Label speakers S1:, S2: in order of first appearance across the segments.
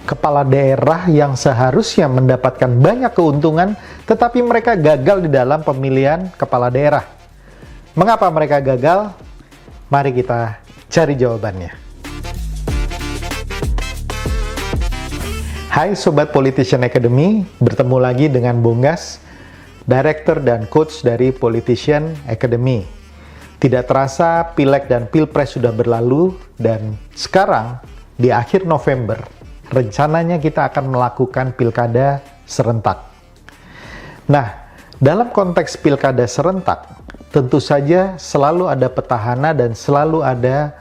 S1: kepala daerah yang seharusnya mendapatkan banyak keuntungan, tetapi mereka gagal di dalam pemilihan kepala daerah. Mengapa mereka gagal? Mari kita cari jawabannya. Hai Sobat Politician Academy, bertemu lagi dengan Bung Gas, Director dan Coach dari Politician Academy. Tidak terasa Pileg dan Pilpres sudah berlalu, dan sekarang di akhir November, rencananya kita akan melakukan pilkada serentak. Nah, dalam konteks pilkada serentak, tentu saja selalu ada petahana dan selalu ada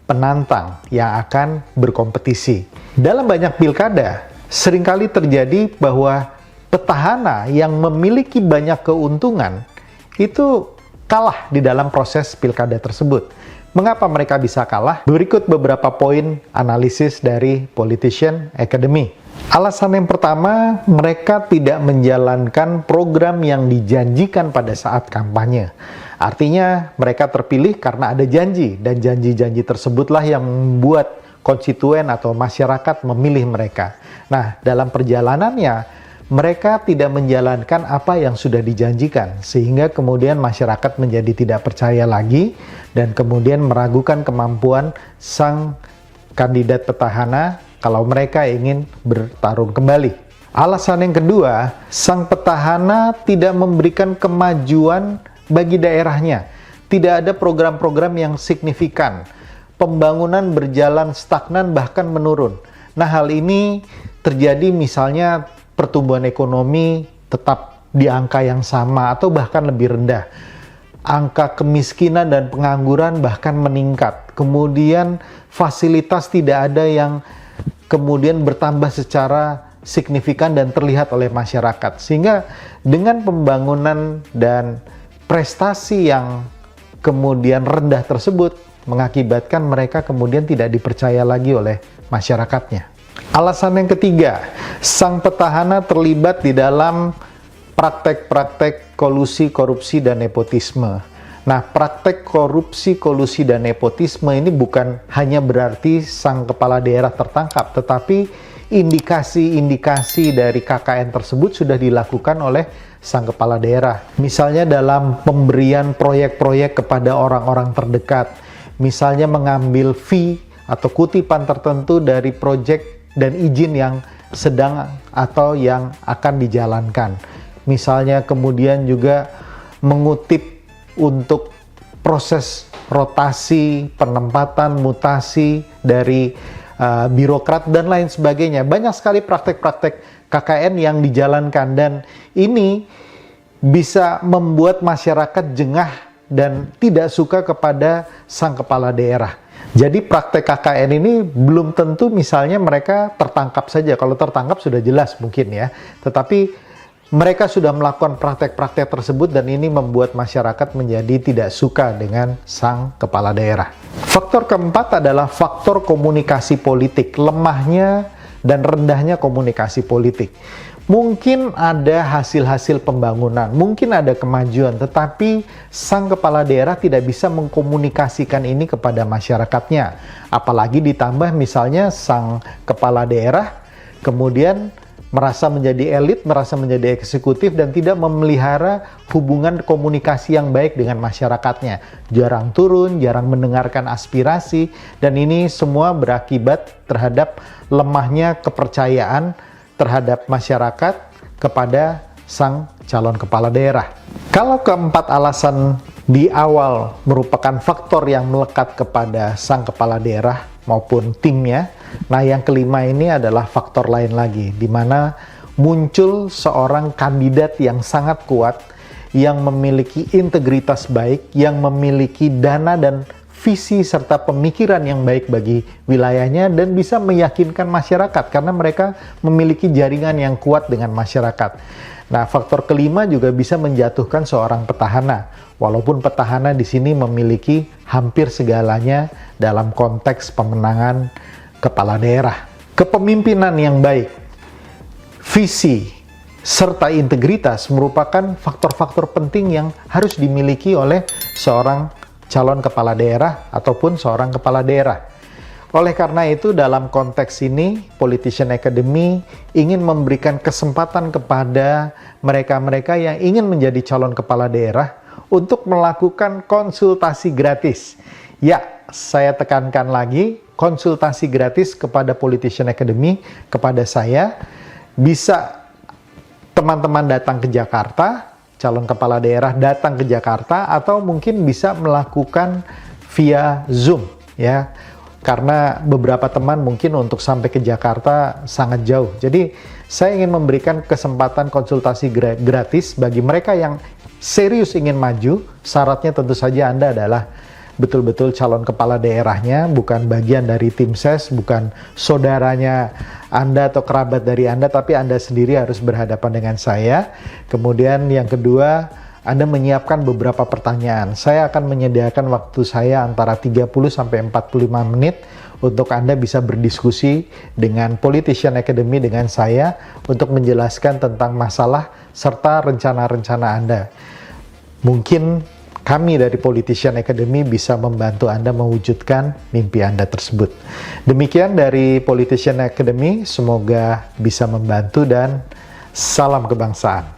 S1: penantang yang akan berkompetisi. Dalam banyak pilkada, seringkali terjadi bahwa petahana yang memiliki banyak keuntungan itu kalah di dalam proses pilkada tersebut. Mengapa mereka bisa kalah? Berikut beberapa poin analisis dari Politician Academy. Alasan yang pertama, mereka tidak menjalankan program yang dijanjikan pada saat kampanye. Artinya, mereka terpilih karena ada janji, dan janji-janji tersebutlah yang membuat konstituen atau masyarakat memilih mereka. Nah, dalam perjalanannya, mereka tidak menjalankan apa yang sudah dijanjikan, sehingga kemudian masyarakat menjadi tidak percaya lagi dan kemudian meragukan kemampuan sang kandidat petahana kalau mereka ingin bertarung kembali. Alasan yang kedua, sang petahana tidak memberikan kemajuan bagi daerahnya. Tidak ada program-program yang signifikan. Pembangunan berjalan stagnan bahkan menurun. Nah, hal ini terjadi misalnya pertumbuhan ekonomi tetap di angka yang sama atau bahkan lebih rendah. Angka kemiskinan dan pengangguran bahkan meningkat. Kemudian fasilitas tidak ada yang kemudian bertambah secara signifikan dan terlihat oleh masyarakat. Sehingga dengan pembangunan dan prestasi yang kemudian rendah tersebut mengakibatkan mereka kemudian tidak dipercaya lagi oleh masyarakatnya. Alasan yang ketiga, sang petahana terlibat di dalam praktek-praktek kolusi, korupsi, dan nepotisme. Nah, praktek korupsi, kolusi, dan nepotisme ini bukan hanya berarti sang kepala daerah tertangkap, tetapi indikasi-indikasi dari KKN tersebut sudah dilakukan oleh sang kepala daerah. Misalnya dalam pemberian proyek-proyek kepada orang-orang terdekat, misalnya mengambil fee atau kutipan tertentu dari proyek dan izin yang sedang atau yang akan dijalankan. Misalnya kemudian juga mengutip untuk proses rotasi, penempatan, mutasi dari birokrat dan lain sebagainya. Banyak sekali praktek-praktek KKN yang dijalankan, dan ini bisa membuat masyarakat jengah dan tidak suka kepada sang kepala daerah. Jadi praktek KKN ini belum tentu misalnya mereka tertangkap saja. Kalau tertangkap sudah jelas mungkin ya. Tetapi mereka sudah melakukan praktek-praktek tersebut dan ini membuat masyarakat menjadi tidak suka dengan sang kepala daerah. Faktor keempat adalah faktor komunikasi politik. Lemahnya dan rendahnya komunikasi politik. Mungkin ada hasil-hasil pembangunan, mungkin ada kemajuan, tetapi sang kepala daerah tidak bisa mengkomunikasikan ini kepada masyarakatnya. Apalagi ditambah misalnya sang kepala daerah kemudian merasa menjadi elit, merasa menjadi eksekutif, dan tidak memelihara hubungan komunikasi yang baik dengan masyarakatnya. Jarang turun, jarang mendengarkan aspirasi, dan ini semua berakibat terhadap lemahnya kepercayaan terhadap masyarakat kepada sang calon kepala daerah. Kalau keempat alasan di awal merupakan faktor yang melekat kepada sang kepala daerah maupun timnya, nah yang kelima ini adalah faktor lain lagi, di mana muncul seorang kandidat yang sangat kuat, yang memiliki integritas baik, yang memiliki dana dan visi serta pemikiran yang baik bagi wilayahnya, dan bisa meyakinkan masyarakat karena mereka memiliki jaringan yang kuat dengan masyarakat. Nah, faktor kelima juga bisa menjatuhkan seorang petahana, walaupun petahana di sini memiliki hampir segalanya dalam konteks pemenangan kepala daerah. Kepemimpinan yang baik, visi, serta integritas merupakan faktor-faktor penting yang harus dimiliki oleh seorang calon kepala daerah ataupun seorang kepala daerah. Oleh karena itu, dalam konteks ini, Politician Academy ingin memberikan kesempatan kepada mereka-mereka yang ingin menjadi calon kepala daerah untuk melakukan konsultasi gratis. Ya, saya tekankan lagi, konsultasi gratis kepada Politician Academy, kepada saya. Bisa teman-teman datang ke Jakarta, calon kepala daerah datang ke Jakarta, atau mungkin bisa melakukan via Zoom, ya. Karena beberapa teman mungkin untuk sampai ke Jakarta sangat jauh. Jadi saya ingin memberikan kesempatan konsultasi gratis bagi mereka yang serius ingin maju. Syaratnya tentu saja Anda adalah betul-betul calon kepala daerahnya, bukan bagian dari tim ses, bukan saudaranya Anda atau kerabat dari Anda, tapi Anda sendiri harus berhadapan dengan saya. Kemudian yang kedua, Anda menyiapkan beberapa pertanyaan. Saya akan menyediakan waktu saya antara 30 sampai 45 menit untuk Anda bisa berdiskusi dengan Politician Academy, dengan saya, untuk menjelaskan tentang masalah serta rencana-rencana Anda. Mungkin kami dari Politician Academy bisa membantu Anda mewujudkan mimpi Anda tersebut. Demikian dari Politician Academy, semoga bisa membantu dan salam kebangsaan.